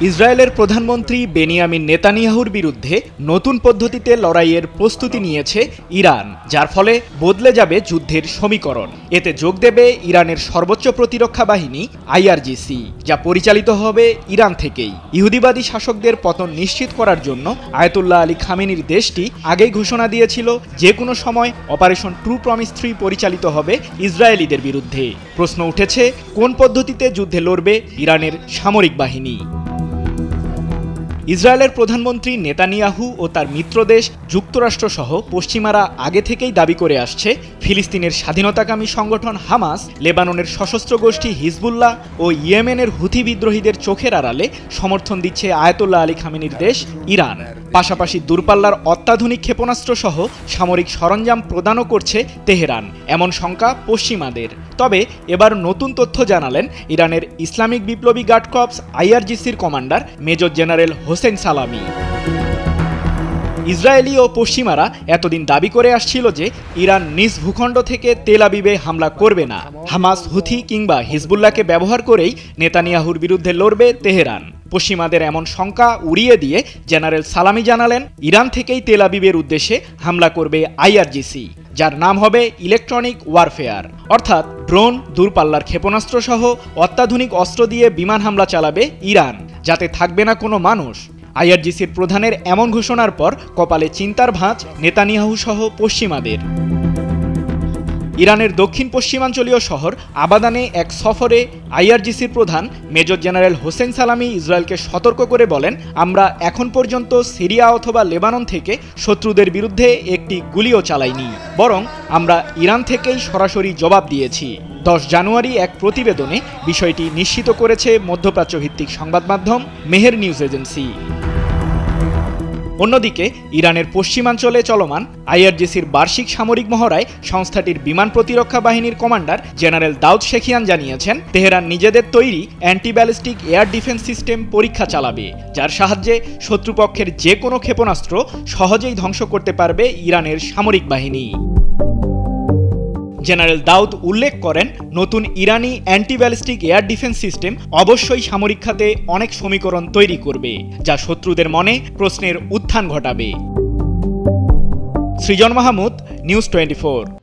ইসরায়েলের প্রধানমন্ত্রী বেনিয়ামিন নেতানিয়াহুর বিরুদ্ধে নতুন পদ্ধতিতে লড়াইয়ের প্রস্তুতি নিয়েছে ইরান, যার ফলে বদলে যাবে যুদ্ধের সমীকরণ। এতে যোগ দেবে ইরানের সর্বোচ্চ প্রতিরক্ষা বাহিনী আইআরজিসি, যা পরিচালিত হবে ইরান থেকেই। ইহুদিবাদী শাসকদের পতন নিশ্চিত করার জন্য আয়াতুল্লাহ আলী খামেনির দেশটি আগেই ঘোষণা দিয়েছিল যে কোনো সময় অপারেশন ট্রু প্রমিস 3 পরিচালিত হবে ইসরায়েলিদের বিরুদ্ধে। প্রশ্ন উঠেছে, কোন পদ্ধতিতে যুদ্ধে লড়বে ইরানের সামরিক বাহিনী? ইসরায়েলের প্রধানমন্ত্রী নেতানিয়াহু ও তার মিত্রদেশ যুক্তরাষ্ট্রসহ পশ্চিমারা আগে থেকেই দাবি করে আসছে, ফিলিস্তিনের স্বাধীনতাকামী সংগঠন হামাস, লেবাননের সশস্ত্র গোষ্ঠী হিজবুল্লাহ ও ইয়েমেনের হুথি বিদ্রোহীদের চোখের আড়ালে সমর্থন দিচ্ছে আয়াতুল্লাহ আলী খামেনির দেশ ইরান। পাশাপাশি দূরপাল্লার অত্যাধুনিক ক্ষেপণাস্ত্র সহ সামরিক সরঞ্জাম প্রদানও করছে তেহরান, এমন শঙ্কা পশ্চিমাদের। তবে এবার নতুন তথ্য জানালেন ইরানের ইসলামিক বিপ্লবী গার্ড কর্পস আইআরজিসির commander major general Hossein Salami. Israeli ও পশ্চিমারা এতদিন দাবি করে আসছিল যে ইরান নিজ ভূখণ্ড থেকে তেল আবিবে হামলা করবে না। হামাস, হুথি কিংবা হিজবুল্লাহকে ব্যবহার করেই নেতানিয়াহুর বিরুদ্ধে লড়বে তেহরান। পশ্চিমাদের এমন শঙ্কা উড়িয়ে দিয়ে জেনারেল সালামি জানালেন, ইরান থেকেই তেল আবিবের উদ্দেশ্যে হামলা করবে আইআরজিসি, যার নাম হবে ইলেকট্রনিক ওয়ারফেয়ার, অর্থাৎ ড্রোন, দূরপাল্লার ক্ষেপণাস্ত্র সহ অত্যাধুনিক অস্ত্র দিয়ে বিমান হামলা চালাবে ইরান, যাতে থাকবে না কোনো মানুষ। আইআরজিসির প্রধানের এমন ঘোষণার পর কপালে চিন্তার ভাঁজ নেতানিয়াহু সহ পশ্চিমাদের। ইরানের দক্ষিণ পশ্চিমাঞ্চলীয় শহর আবাদানে এক সফরে আইআরজিসির প্রধান মেজর জেনারেল হোসেন সালামি ইসরায়েলকে সতর্ক করে বলেন, আমরা এখন পর্যন্ত সিরিয়া অথবা লেবানন থেকে শত্রুদের বিরুদ্ধে একটি গুলিও চালাইনি, বরং আমরা ইরান থেকেই সরাসরি জবাব দিয়েছি। 10 জানুয়ারি এক প্রতিবেদনে বিষয়টি নিশ্চিত করেছে মধ্যপ্রাচ্য ভিত্তিক সংবাদ মাধ্যম মেহের নিউজ এজেন্সি। অন্যদিকে ইরানের পশ্চিমাঞ্চলে চলমান আইআরজিসির বার্ষিক সামরিক মহড়ায় সংস্থাটির বিমান প্রতিরক্ষা বাহিনীর কমান্ডার জেনারেল দাউদ শেখিয়ান জানিয়েছেন, তেহরান নিজেদের তৈরি anti ballistic air defence system পরীক্ষা চালাবে, যার সাহায্যে শত্রুপক্ষের যে কোনো ক্ষেপণাস্ত্র সহজেই ধ্বংস করতে পারবে ইরানের সামরিক বাহিনী। জেনারেল দাউদ উল্লেখ করেন, নতুন ইরানি anti ballistic air defence system অবশ্যই সামরিক খাতে অনেক সমীকরণ তৈরি করবে, যা শত্রুদের মনে প্রশ্নের উত্থান ঘটাবে। সৃজন মাহমুদ, নিউজ 24।